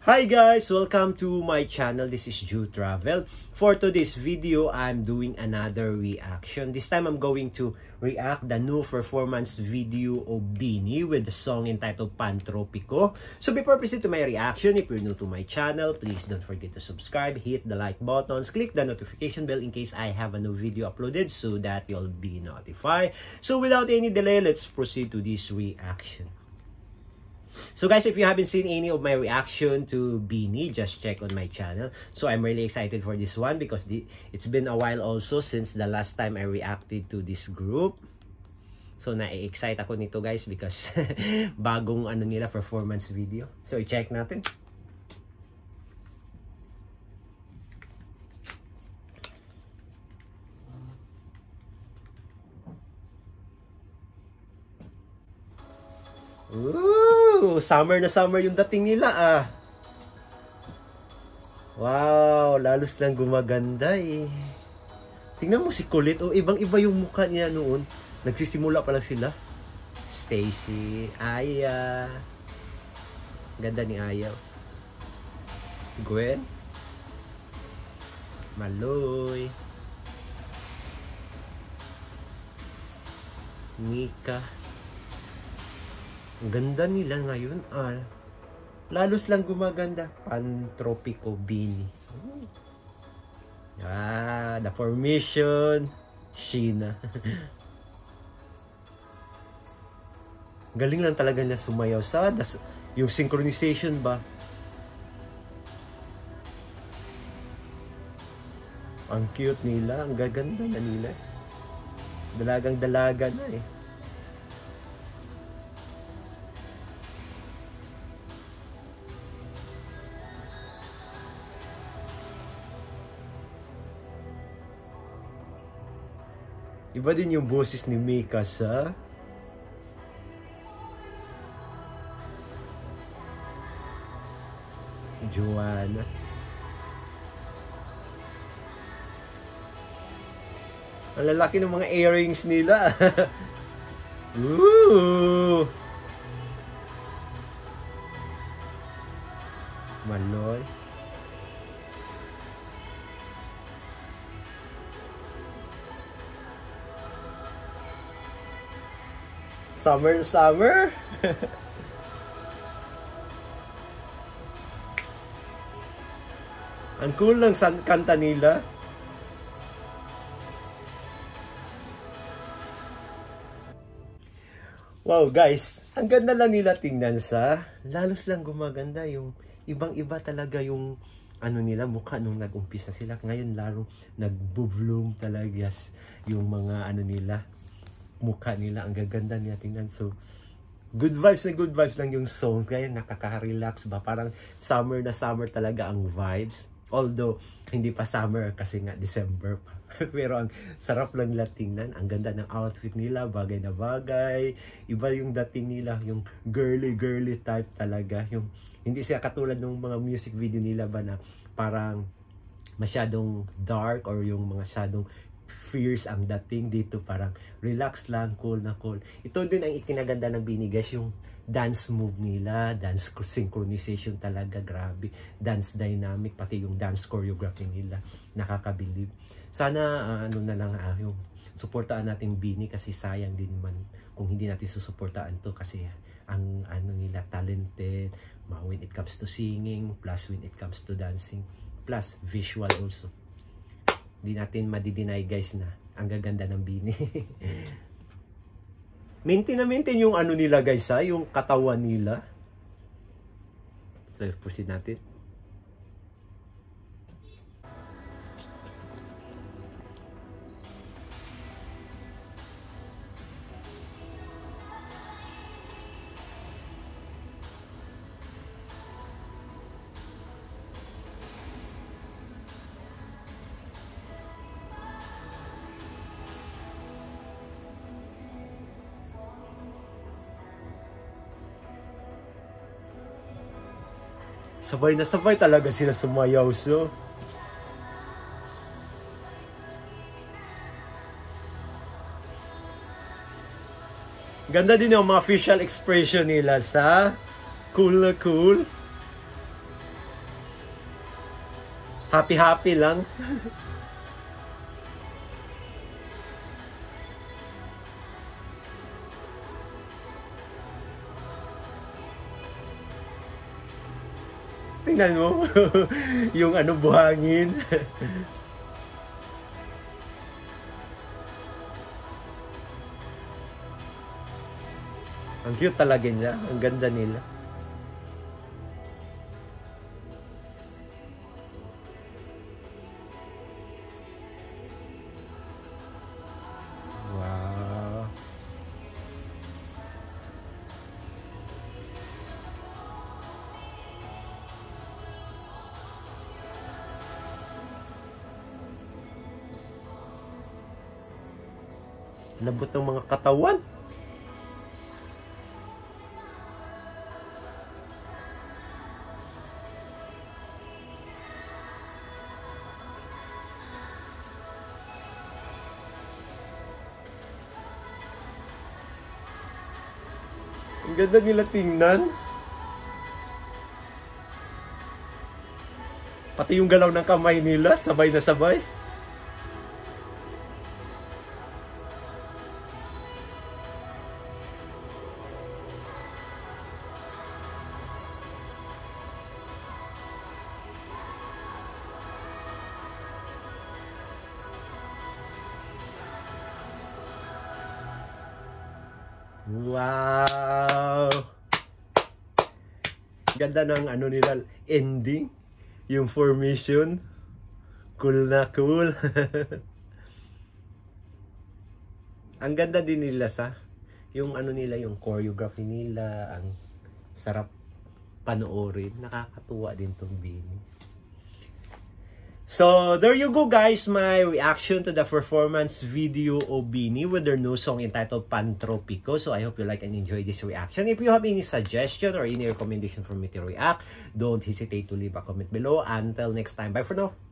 Hi guys! Welcome to my channel. This is Ju Travel. For today's video, I'm doing another reaction. This time, I'm going to react the new performance video of BINI with the song entitled Pantropico. So before proceed to my reaction, if you're new to my channel, please don't forget to subscribe, hit the like buttons, click the notification bell in case I have a new video uploaded so that you'll be notified. So without any delay, let's proceed to this reaction. So guys, if you haven't seen any of my reaction to BINI, just check on my channel. So I'm really excited for this one because it's been a while also since the last time I reacted to this group. So na-excite ako nito guys because bagong nila performance video. So i-check natin. Ooh, summer na summer yung dating nila ah. Wow, lalos lang gumaganda eh. Tingnan mo si Kulit, oh, ibang-iba yung mukha niya noon. Nagsisimula pa lang sila. Stacy, Aya. Ganda ni Aya. Gwen. Maloy. Mika. Ang ganda nila ngayon, ah. Lalos lang gumaganda. Pantropico BINI. Ah, the formation. Sheena. Galing lang talaga niya sumayaw sa yung synchronization ba. Ang cute nila. Ang gaganda na nila. Dalagang dalaga na eh. Iba din yung boses ni Mika sa Joanna. Ang lalaki ng mga earrings nila. Ooh! Maloy. Summer, summer. Ang cool ng kanta nila. Wow guys, ang ganda lang nila tingnan sa. Lalos lang gumaganda yung ibang-iba talaga yung nila mukha nung nag-umpisa sila. Ngayon larong nag-bloom talaga yung mga nila. Mukha nila, ang gaganda niya tingnan. So good vibes na good vibes lang yung song, kaya nakaka-relax ba, parang summer na summer talaga ang vibes, although hindi pa summer kasi nga December pa. Pero ang sarap lang nila tingnan, ang ganda ng outfit nila, bagay na bagay, iba yung dating nila, yung girly type talaga, yung hindi siya katulad ng mga music video nila ba na parang masyadong dark or yung mga masyadong fierce ang dating. Dito parang relax lang, cool na cool. Ito din ang ikinaganda ng BINI guys, yung dance move nila, dance synchronization talaga, grabe. Dance dynamic, pati yung dance choreography nila, nakakabilib. Sana na lang yung suportaan natin BINI kasi sayang din man kung hindi natin susuportaan to kasi ang nila talented, when it comes to singing, plus when it comes to dancing, plus visual also. Di natin madideny guys na ang gaganda ng BINI. maintain yung nila guys ha, yung katawan nila. So proceed natin. Sabay na sabay talaga sila sumayaw. So Ganda din yung mga facial expression nila sa cool na cool. Happy-happy lang. Tingnan mo. Yung ano, buhangin. Ang cute talaga niya. Ang ganda nila. Wow. Lambot ng mga katawan. Ang ganda nila tingnan. Pati yung galaw ng kamay nila, sabay na sabay. Wow! Ganda ng ano nila, ending. Yung formation. Cool na cool. Ang ganda din nila sa yung ano nila, yung choreography nila. Ang sarap panoorin. Nakakatuwa din tong Beanie. So, there you go guys, my reaction to the performance video of Beanie with their new song entitled Pantropico. So, I hope you like and enjoy this reaction. If you have any suggestion or any recommendation for me to react, don't hesitate to leave a comment below. Until next time, bye for now.